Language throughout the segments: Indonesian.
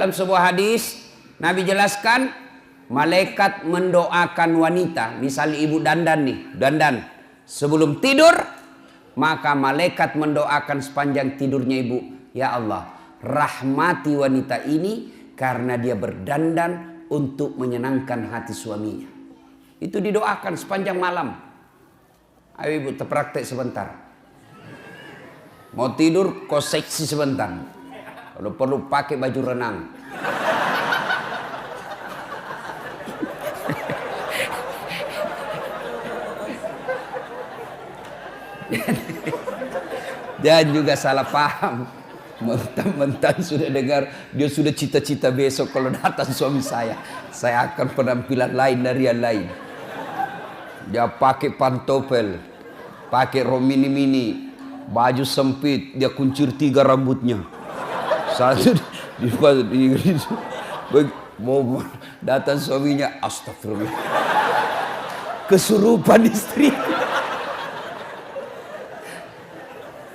Dalam sebuah hadis, Nabi jelaskan, malaikat mendoakan wanita, misalnya ibu dandan nih, dandan sebelum tidur, maka malaikat mendoakan sepanjang tidurnya ibu, ya Allah, rahmati wanita ini karena dia berdandan untuk menyenangkan hati suaminya. Itu didoakan sepanjang malam. Ayo ibu terpraktek sebentar. Mau tidur kau seksi sebentar. Kalau perlu pakai baju renang. Dan juga salah paham. Mentang-mentang sudah dengar, dia sudah cita-cita besok kalau datang suami saya akan penampilan lain dari yang lain. Dia pakai pantopel, pakai rok mini-mini, baju sempit, dia kuncir 3 rambutnya. Satu mau datang suaminya, astagfirullah, kesurupan istri.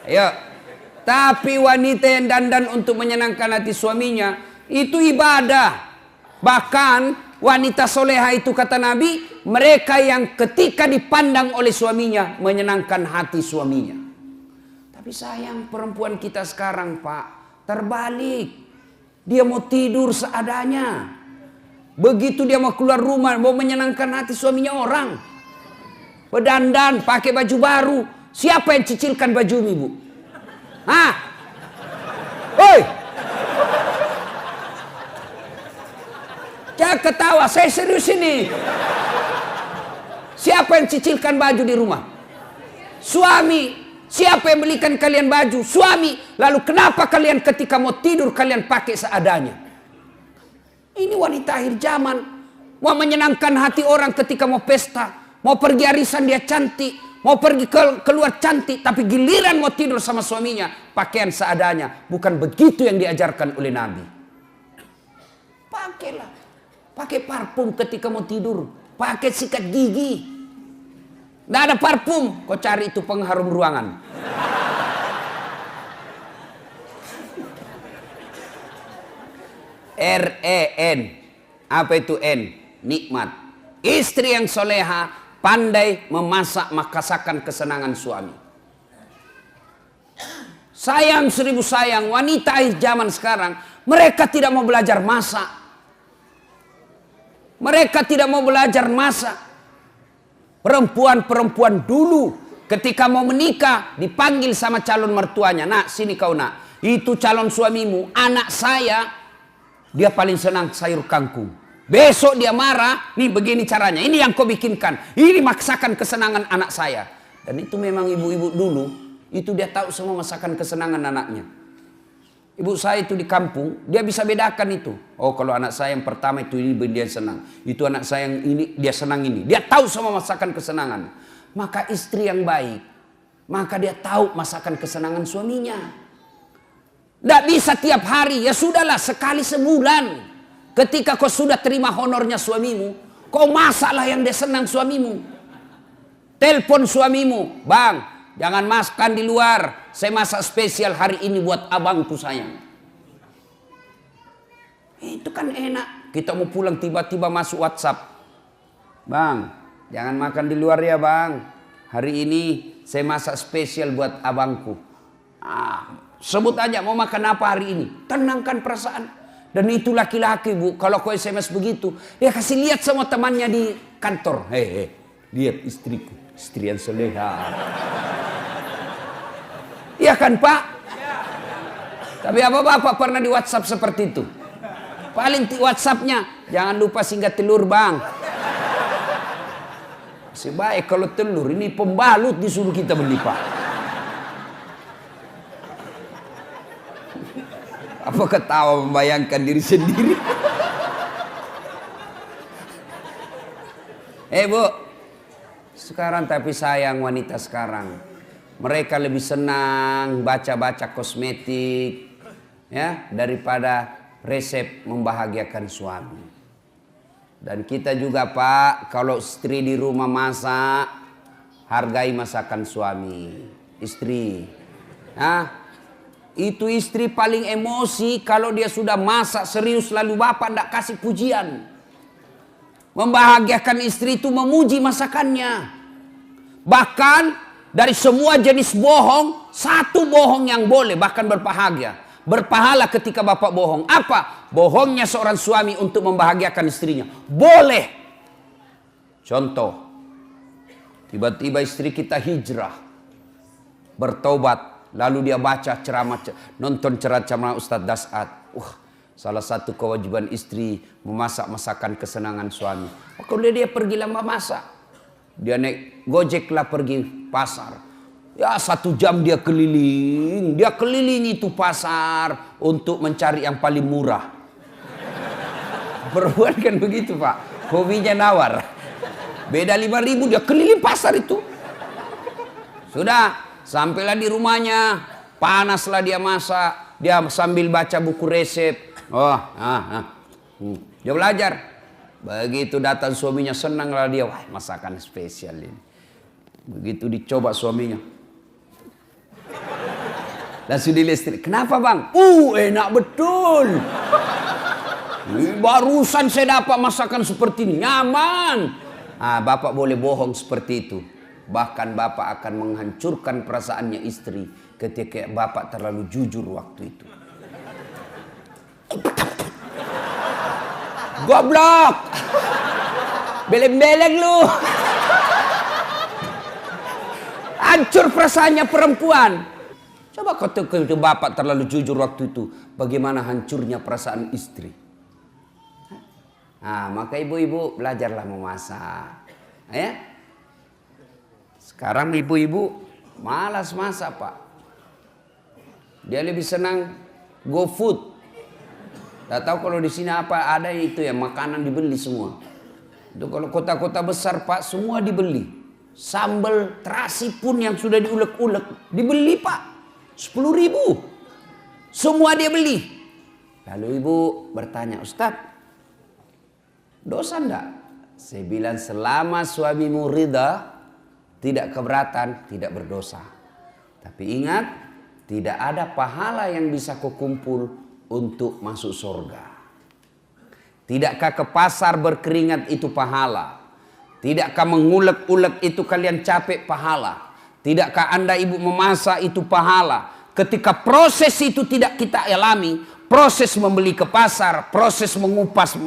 Ya. Tapi wanita yang dandan untuk menyenangkan hati suaminya, itu ibadah. Bahkan wanita soleha itu kata Nabi, mereka yang ketika dipandang oleh suaminya, menyenangkan hati suaminya. Tapi sayang perempuan kita sekarang Pak, terbalik. Dia mau tidur seadanya. Begitu dia mau keluar rumah, mau menyenangkan hati suaminya orang. Berdandan, pakai baju baru. Siapa yang cicilkan bajumu ibu? Hah? Hoi! Jangan ketawa, saya serius ini. Siapa yang cicilkan baju di rumah? Suami. Siapa yang belikan kalian baju? Suami. Lalu kenapa kalian ketika mau tidur kalian pakai seadanya? Ini wanita akhir zaman. Mau menyenangkan hati orang ketika mau pesta. Mau pergi arisan dia cantik. Mau pergi keluar cantik, tapi giliran mau tidur sama suaminya, pakaian seadanya. Bukan begitu yang diajarkan oleh Nabi. Pakailah. Pakai parfum ketika mau tidur. Pakai sikat gigi. Nggak ada parfum, kau cari itu pengharum ruangan. R-E-N. Apa itu N? Nikmat. Istri yang soleha pandai memasak merasakan kesenangan suami. Sayang 1000 sayang, wanita zaman sekarang mereka tidak mau belajar masak. Mereka tidak mau belajar masak. Perempuan-perempuan dulu ketika mau menikah dipanggil sama calon mertuanya, "Nak, sini kau nak. Itu calon suamimu, anak saya, dia paling senang sayur kangkung. Besok dia marah, nih begini caranya. Ini yang kau bikinkan. Ini maksakan kesenangan anak saya." Dan itu memang ibu-ibu dulu, itu dia tahu semua masakan kesenangan anaknya. Ibu saya itu di kampung, dia bisa bedakan itu. Oh, kalau anak saya yang pertama itu ini dia senang. Itu anak saya yang ini dia senang ini. Dia tahu semua masakan kesenangan. Maka istri yang baik, maka dia tahu masakan kesenangan suaminya. Tidak bisa tiap hari, ya sudahlah sekali sebulan. Ketika kau sudah terima honornya suamimu, kau masaklah yang dia senang suamimu. Telepon suamimu, "Bang, jangan makan di luar. Saya masak spesial hari ini buat abangku sayang." Itu kan enak. Kita mau pulang tiba-tiba masuk WhatsApp. "Bang, jangan makan di luar ya bang. Hari ini saya masak spesial buat abangku." Sebut aja mau makan apa hari ini. Tenangkan perasaan. Dan itu laki-laki bu, kalau kau SMS begitu, dia kasih lihat sama temannya di kantor. Hei, lihat istriku, istri yang soleha. Iya kan Pak? Tapi apa Bapak pernah di WhatsApp seperti itu? Paling WhatsAppnya, "Jangan lupa singgah telur bang." Masih baik kalau telur, ini pembalut disuruh kita beli Pak. Apa ketawa membayangkan diri sendiri? Bu, sekarang tapi sayang wanita sekarang. Mereka lebih senang baca-baca kosmetik ya daripada resep membahagiakan suami. Dan kita juga Pak, kalau istri di rumah masak, hargai masakan suami, istri. Itu istri paling emosi kalau dia sudah masak serius lalu bapak tidak kasih pujian. Membahagiakan istri itu memuji masakannya. Bahkan dari semua jenis bohong, satu bohong yang boleh bahkan berbahagia. Berpahala ketika bapak bohong. Apa? Bohongnya seorang suami untuk membahagiakan istrinya. Boleh. Contoh. Tiba-tiba istri kita hijrah. Bertobat. Lalu dia baca ceramah, nonton ceramah Ustadz Das'ad. Salah satu kewajiban istri memasak masakan kesenangan suami. Kalau dia pergi lama masak. Dia naik gojek lah pergi pasar. Ya 1 jam dia keliling. Dia keliling itu pasar untuk mencari yang paling murah. Perempuan kan begitu Pak. Hobinya nawar. Beda 5.000 dia keliling pasar itu. Sudah. Sampailah di rumahnya, panaslah dia masak, dia sambil baca buku resep. Dia belajar. Begitu datang suaminya senanglah dia, wah masakan spesial ini. Begitu dicoba suaminya. Langsung dilistrik. Kenapa bang? Enak betul. Barusan saya dapat masakan seperti ini, nyaman. Bapak boleh bohong seperti itu. Bahkan bapak akan menghancurkan perasaannya istri ketika bapak terlalu jujur waktu itu. Goblok! Beleng-beleng lu! Hancur perasaannya perempuan. Coba ketika bapak terlalu jujur waktu itu, bagaimana hancurnya perasaan istri. Maka ibu-ibu belajarlah memasak. Ya? Sekarang ibu-ibu malas masak Pak. Dia lebih senang go food. Tidak tahu kalau di sini apa ada itu ya, makanan dibeli semua. Itu kalau kota-kota besar Pak semua dibeli. Sambal terasi pun yang sudah diulek-ulek dibeli Pak. 10.000. Semua dia beli. Lalu ibu bertanya, Ustadz, dosa enggak? Saya bilang selama suamimu ridha, tidak keberatan, tidak berdosa. Tapi ingat, tidak ada pahala yang bisa kau kumpul untuk masuk surga. Tidakkah ke pasar berkeringat itu pahala? Tidakkah mengulek-ulek itu kalian capek pahala? Tidakkah anda ibu memasak itu pahala? Ketika proses itu tidak kita alami, proses membeli ke pasar, proses mengupas,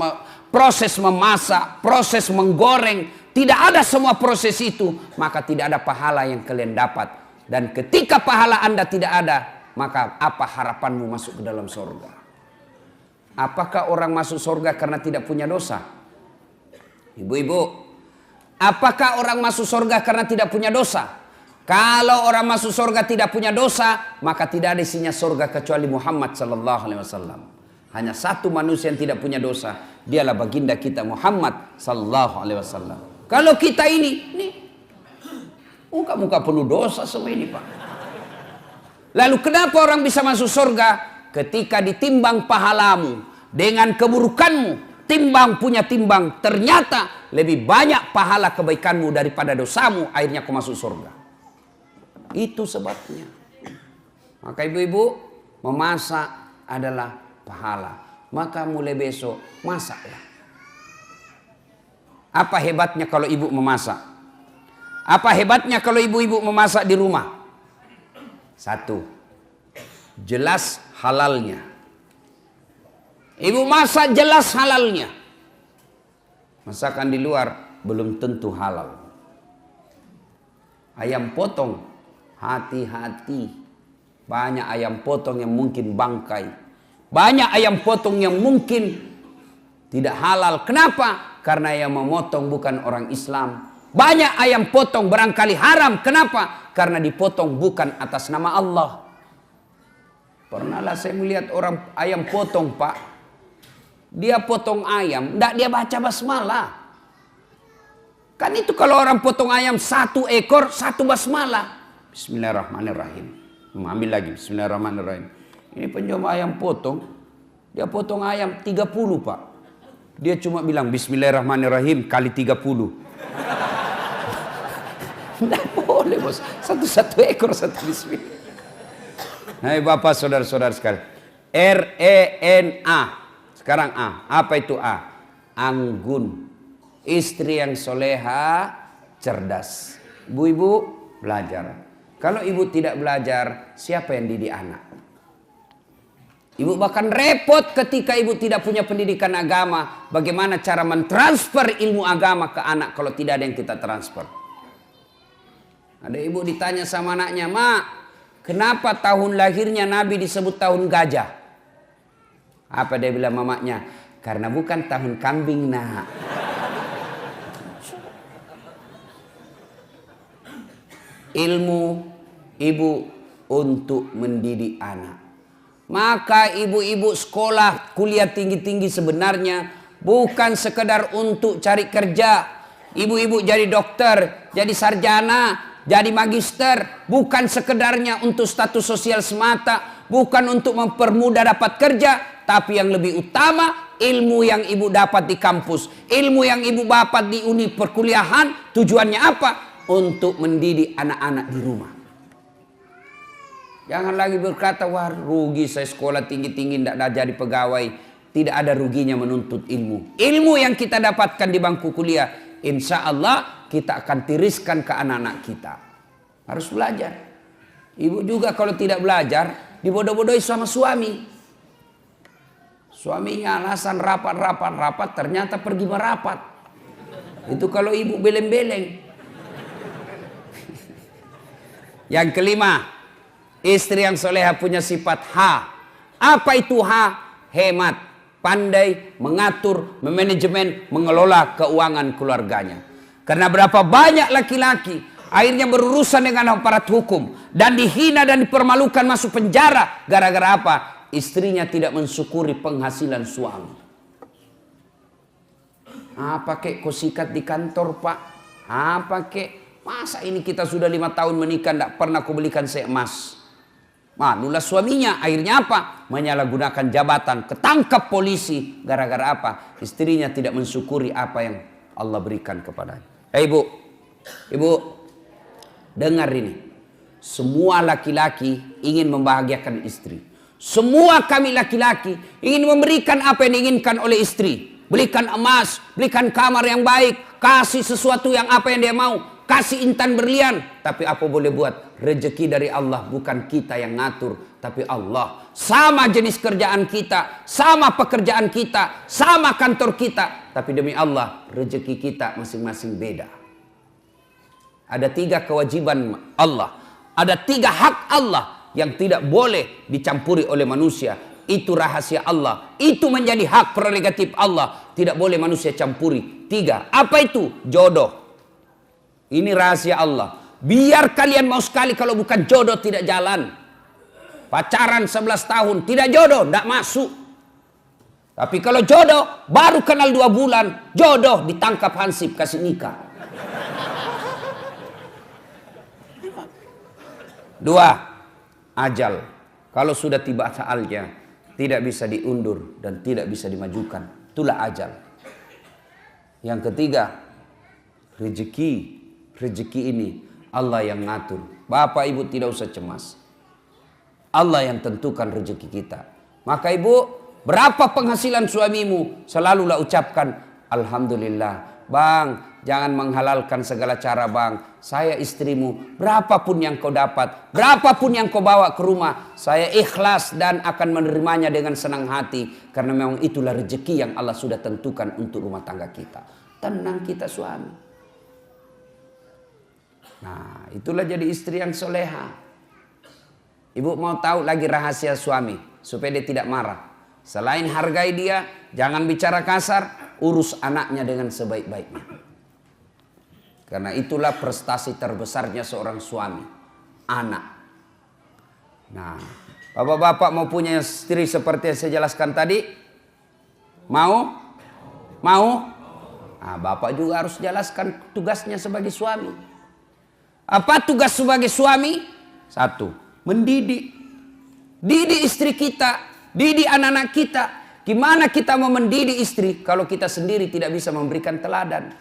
proses memasak, proses menggoreng, tidak ada semua proses itu, maka tidak ada pahala yang kalian dapat. Dan ketika pahala anda tidak ada, maka apa harapanmu masuk ke dalam surga? Apakah orang masuk surga karena tidak punya dosa? Ibu-ibu, apakah orang masuk surga karena tidak punya dosa? Kalau orang masuk surga tidak punya dosa, maka tidak ada isinya surga kecuali Muhammad SAW. Hanya satu manusia yang tidak punya dosa, dialah baginda kita Muhammad SAW. Kalau kita ini muka-muka penuh dosa semua ini Pak. Lalu kenapa orang bisa masuk surga? Ketika ditimbang pahalamu dengan keburukanmu, timbang punya timbang, ternyata lebih banyak pahala kebaikanmu daripada dosamu, akhirnya kau masuk surga. Itu sebabnya. Maka ibu-ibu, memasak adalah pahala. Maka mulai besok masaklah. Apa hebatnya kalau ibu memasak? Apa hebatnya kalau ibu-ibu memasak di rumah? 1. Jelas halalnya. Ibu masak jelas halalnya. Masakan di luar belum tentu halal. Ayam potong, hati-hati. Banyak ayam potong yang mungkin bangkai. Banyak ayam potong yang mungkin tidak halal. Kenapa? Karena yang memotong bukan orang Islam. Banyak ayam potong barangkali haram. Kenapa? Karena dipotong bukan atas nama Allah. Pernahlah saya melihat orang ayam potong Pak. Dia potong ayam, tidak dia baca basmalah. Kan itu kalau orang potong ayam 1 ekor, 1 basmalah. Bismillahirrahmanirrahim. Ambil lagi, bismillahirrahmanirrahim. Ini penjual ayam potong. Dia potong ayam 30 Pak. Dia cuma bilang bismillahirrahmanirrahim kali 30. Tidak boleh bos. 1 ekor 1 bismillah. Hai Bapak, saudara-saudara sekalian. RENA. Sekarang A. Apa itu A? Anggun. Istri yang soleha, cerdas. Ibu-ibu belajar. Kalau ibu tidak belajar, siapa yang didik anak? Ibu bahkan repot ketika ibu tidak punya pendidikan agama. Bagaimana cara mentransfer ilmu agama ke anak kalau tidak ada yang kita transfer? Ada ibu ditanya sama anaknya, "Mak, kenapa tahun lahirnya Nabi disebut tahun gajah?" Apa dia bilang mamanya? "Karena bukan tahun kambing, Nak." Ilmu ibu untuk mendidik anak. Maka ibu-ibu sekolah kuliah tinggi-tinggi sebenarnya bukan sekedar untuk cari kerja. Ibu-ibu jadi dokter, jadi sarjana, jadi magister, bukan sekedarnya untuk status sosial semata, bukan untuk mempermudah dapat kerja, tapi yang lebih utama ilmu yang ibu dapat di kampus, ilmu yang ibu dapat di uni perkuliahan, tujuannya apa? Untuk mendidik anak-anak di rumah. Jangan lagi berkata, "Wah, rugi saya sekolah tinggi-tinggi tidak jadi pegawai." Tidak ada ruginya menuntut ilmu. Ilmu yang kita dapatkan di bangku kuliah, insya Allah kita akan tiriskan ke anak-anak kita. Harus belajar. Ibu juga kalau tidak belajar, dibodoh-bodohi sama suami. Suaminya alasan rapat, ternyata pergi merapat. Itu kalau ibu beleng-beleng. Yang kelima, istri yang soleha punya sifat H. Apa itu H? Hemat, pandai mengatur, memanajemen, mengelola keuangan keluarganya. Karena berapa banyak laki-laki akhirnya berurusan dengan aparat hukum dan dihina dan dipermalukan masuk penjara gara-gara apa? Istrinya tidak mensyukuri penghasilan suami. Apa kek kau sikat di kantor, Pak? Apa kek? Masa ini kita sudah 5 tahun menikah tidak pernah kau belikan saya emas? Malulah suaminya. Akhirnya apa? Menyalahgunakan jabatan, ketangkap polisi. Gara-gara apa? Istrinya tidak mensyukuri apa yang Allah berikan kepadanya. Ibu, dengar ini. Semua laki-laki ingin membahagiakan istri. Semua kami laki-laki ingin memberikan apa yang diinginkan oleh istri. Belikan emas, belikan kamar yang baik, kasih sesuatu yang apa yang dia mau, kasih intan berlian. Tapi apa boleh buat? Rezeki dari Allah, bukan kita yang ngatur, tapi Allah. Sama jenis kerjaan kita, sama pekerjaan kita, sama kantor kita, tapi demi Allah rezeki kita masing-masing beda. Ada 3 kewajiban Allah, ada 3 hak Allah yang tidak boleh dicampuri oleh manusia. Itu rahasia Allah, itu menjadi hak prerogatif Allah, tidak boleh manusia campuri. 3, apa itu? Jodoh. Ini rahasia Allah. Biar kalian mau sekali, kalau bukan jodoh tidak jalan. Pacaran 11 tahun tidak jodoh, tidak masuk. Tapi kalau jodoh baru kenal 2 bulan, jodoh ditangkap hansip kasih nikah. 2, ajal. Kalau sudah tiba saatnya, tidak bisa diundur dan tidak bisa dimajukan. Itulah ajal. Yang ketiga, rezeki. Rezeki ini Allah yang ngatur. Bapak ibu tidak usah cemas. Allah yang tentukan rezeki kita. Maka ibu, berapa penghasilan suamimu? Selalulah ucapkan Alhamdulillah. Bang, jangan menghalalkan segala cara, bang. Saya istrimu, berapapun yang kau dapat, berapapun yang kau bawa ke rumah, saya ikhlas dan akan menerimanya dengan senang hati. Karena memang itulah rezeki yang Allah sudah tentukan untuk rumah tangga kita. Tenang kita suami. Nah, itulah jadi istri yang soleha. Ibu mau tahu lagi rahasia suami supaya dia tidak marah. Selain hargai dia, jangan bicara kasar, urus anaknya dengan sebaik-baiknya. Karena itulah prestasi terbesarnya seorang suami, anak. Nah, bapak-bapak mau punya istri seperti yang saya jelaskan tadi? Mau? Mau? Nah, bapak juga harus jelaskan tugasnya sebagai suami. Apa tugas sebagai suami? 1, mendidik. Didik istri kita, didik anak-anak kita. Gimana kita mau mendidik istri kalau kita sendiri tidak bisa memberikan teladan?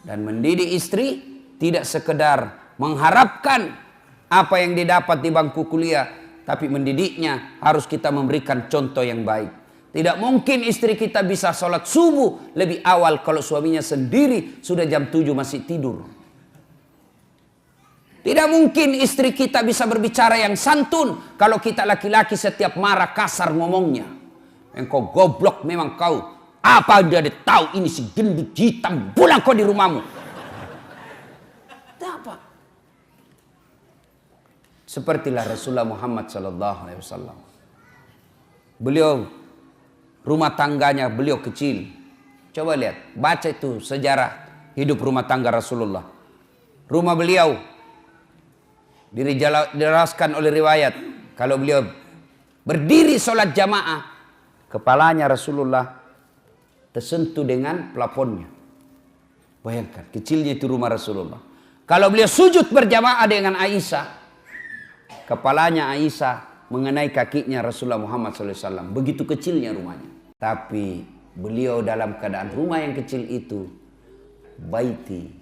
Dan mendidik istri tidak sekedar mengharapkan apa yang didapat di bangku kuliah, tapi mendidiknya harus kita memberikan contoh yang baik. Tidak mungkin istri kita bisa sholat subuh lebih awal kalau suaminya sendiri sudah jam 7 masih tidur. Tidak mungkin istri kita bisa berbicara yang santun kalau kita laki-laki setiap marah kasar ngomongnya. Engkau goblok memang kau. Apa dia tahu ini si gendut hitam, pulang kau di rumahmu. Itu apa? Sepertilah Rasulullah Muhammad SAW. Beliau rumah tangganya beliau kecil. Coba lihat, baca itu sejarah hidup rumah tangga Rasulullah. Rumah beliau dijelaskan oleh riwayat kalau beliau berdiri sholat jamaah, kepalanya Rasulullah tersentuh dengan plafonnya. Bayangkan kecilnya itu rumah Rasulullah. Kalau beliau sujud berjamaah dengan Aisyah, kepalanya Aisyah mengenai kakinya Rasulullah Muhammad SAW. Begitu kecilnya rumahnya. Tapi beliau dalam keadaan rumah yang kecil itu, baiti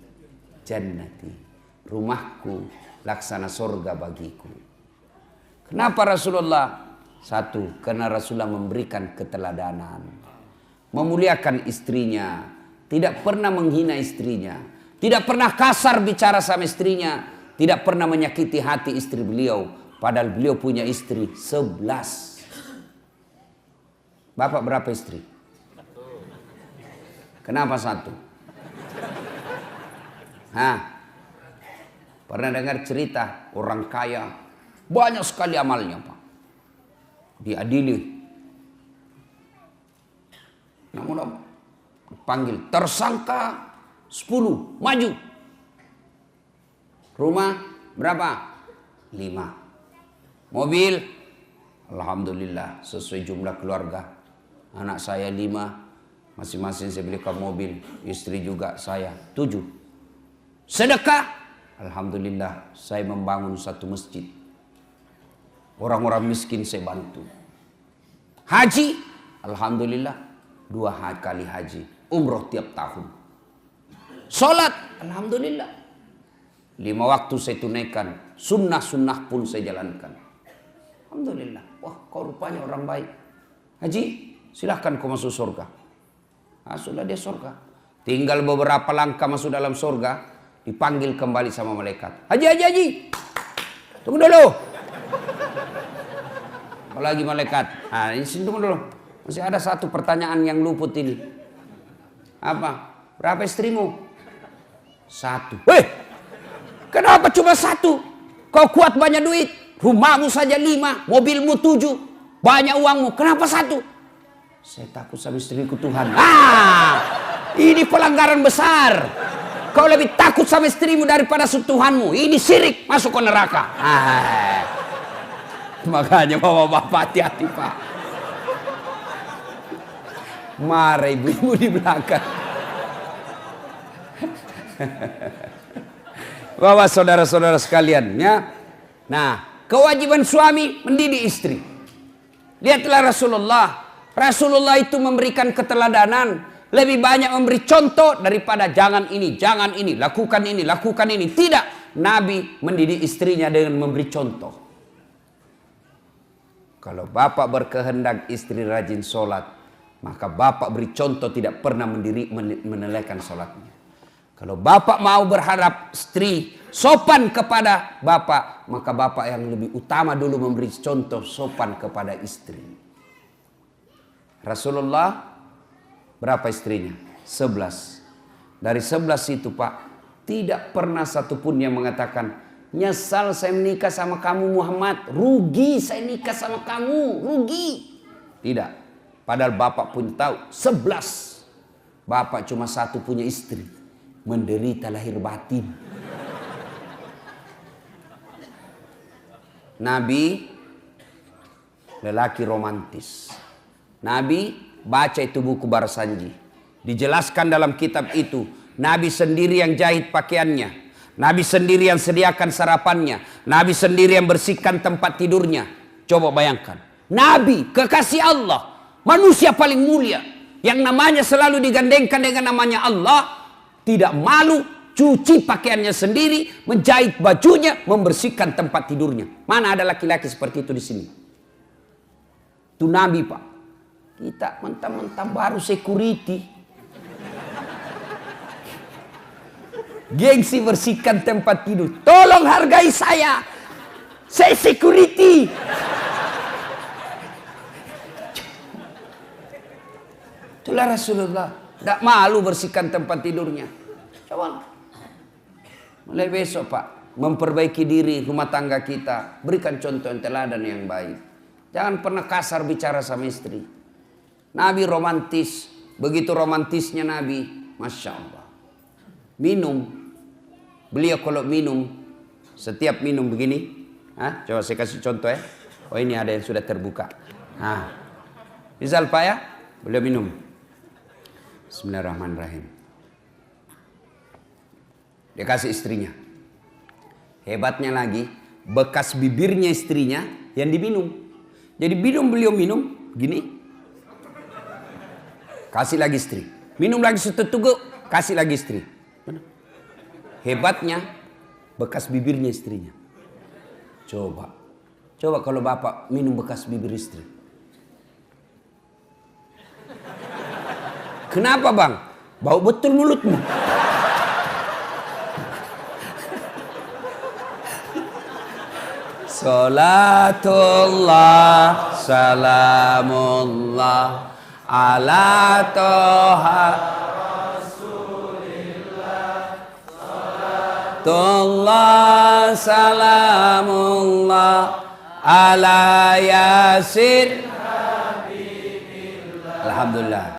jannati, rumahku laksana surga bagiku. Kenapa Rasulullah? Satu, karena Rasulullah memberikan keteladanan, memuliakan istrinya, tidak pernah menghina istrinya, tidak pernah kasar bicara sama istrinya, tidak pernah menyakiti hati istri beliau, padahal beliau punya istri 11. Bapak berapa istri? Kenapa satu? Pernah dengar cerita orang kaya banyak sekali amalnya, Pak, diadili. Namun panggil tersangka 10 maju. Rumah berapa? 5. Mobil alhamdulillah sesuai jumlah keluarga. Anak saya 5, masing-masing saya belikan mobil, istri juga saya 7. Sedekah alhamdulillah saya membangun satu masjid. Orang-orang miskin saya bantu. Haji alhamdulillah 2 kali haji, umroh tiap tahun. Sholat, alhamdulillah 5 waktu saya tunaikan, sunnah-sunnah pun saya jalankan. Alhamdulillah. Wah, kau rupanya orang baik. Haji, silahkan kau masuk surga. Sudah dia surga. Tinggal beberapa langkah masuk dalam surga, dipanggil kembali sama malaikat. Haji. Tunggu dulu. Apalagi malaikat. Ini tunggu dulu. Masih ada satu pertanyaan yang luput ini. Apa? Berapa istrimu? 1. Kenapa cuma 1? Kau kuat banyak duit. Rumahmu saja 5, mobilmu 7, banyak uangmu. Kenapa 1? Saya takut sama istriku Tuhan. Ini pelanggaran besar. Kau lebih takut sama istrimu daripada Tuhanmu. Ini syirik, masuk ke neraka. Makanya bapak-bapak hati-hati, Pak. Marah ibu-ibu di belakang. Bapak saudara-saudara sekalian, ya. Nah, kewajiban suami mendidik istri. Lihatlah Rasulullah itu memberikan keteladanan, lebih banyak memberi contoh daripada jangan ini, lakukan ini. Tidak, Nabi mendidik istrinya dengan memberi contoh. Kalau bapak berkehendak istri rajin sholat, maka bapak beri contoh tidak pernah menelaikan sholatnya. Kalau bapak mau berharap istri sopan kepada bapak, maka bapak yang lebih utama dulu memberi contoh sopan kepada istri. Rasulullah berapa istrinya? 11. Dari 11 itu, Pak, tidak pernah satupun yang mengatakan, nyesal saya menikah sama kamu Muhammad, rugi saya nikah sama kamu, rugi. Tidak. Padahal bapak pun tahu 11. Bapak cuma 1 punya istri, menderita lahir batin. Nabi lelaki romantis. Nabi baca itu buku Barsanji. Dijelaskan dalam kitab itu, Nabi sendiri yang jahit pakaiannya. Nabi sendiri yang sediakan sarapannya. Nabi sendiri yang bersihkan tempat tidurnya. Coba bayangkan. Nabi, kekasih Allah. Manusia paling mulia. Yang namanya selalu digandengkan dengan namanya Allah. Tidak malu. cuci pakaiannya sendiri, menjahit bajunya, membersihkan tempat tidurnya. Mana ada laki-laki seperti itu di sini? Itu Nabi, Pak. Kita mentang-mentang baru security. Gengsi bersihkan tempat tidur. Tolong hargai saya. Saya security. Itulah Rasulullah. Tidak malu bersihkan tempat tidurnya. Coba. Mulai besok, Pak. Memperbaiki diri rumah tangga kita. Berikan contoh yang teladan yang baik. Jangan pernah kasar bicara sama istri. Nabi romantis. Begitu romantisnya Nabi. Masya Allah. Minum. Beliau kalau minum. Setiap minum begini. Coba saya kasih contoh ya. Oh ini ada yang sudah terbuka. Misal Pak ya. Beliau minum. Bismillahirrahmanirrahim. Dia kasih istrinya. Hebatnya lagi. Bekas bibirnya istrinya yang diminum. Jadi beliau minum. Gini. Kasih lagi istri. Minum lagi setetuk. Kasih lagi istri. Hebatnya. Bekas bibirnya istrinya. Coba kalau bapak minum bekas bibir istri. Kenapa bang? Bau betul mulutmu. Salatullah, salamullah, ala toha Salatullah, salamullah, ala yasin. Alhamdulillah.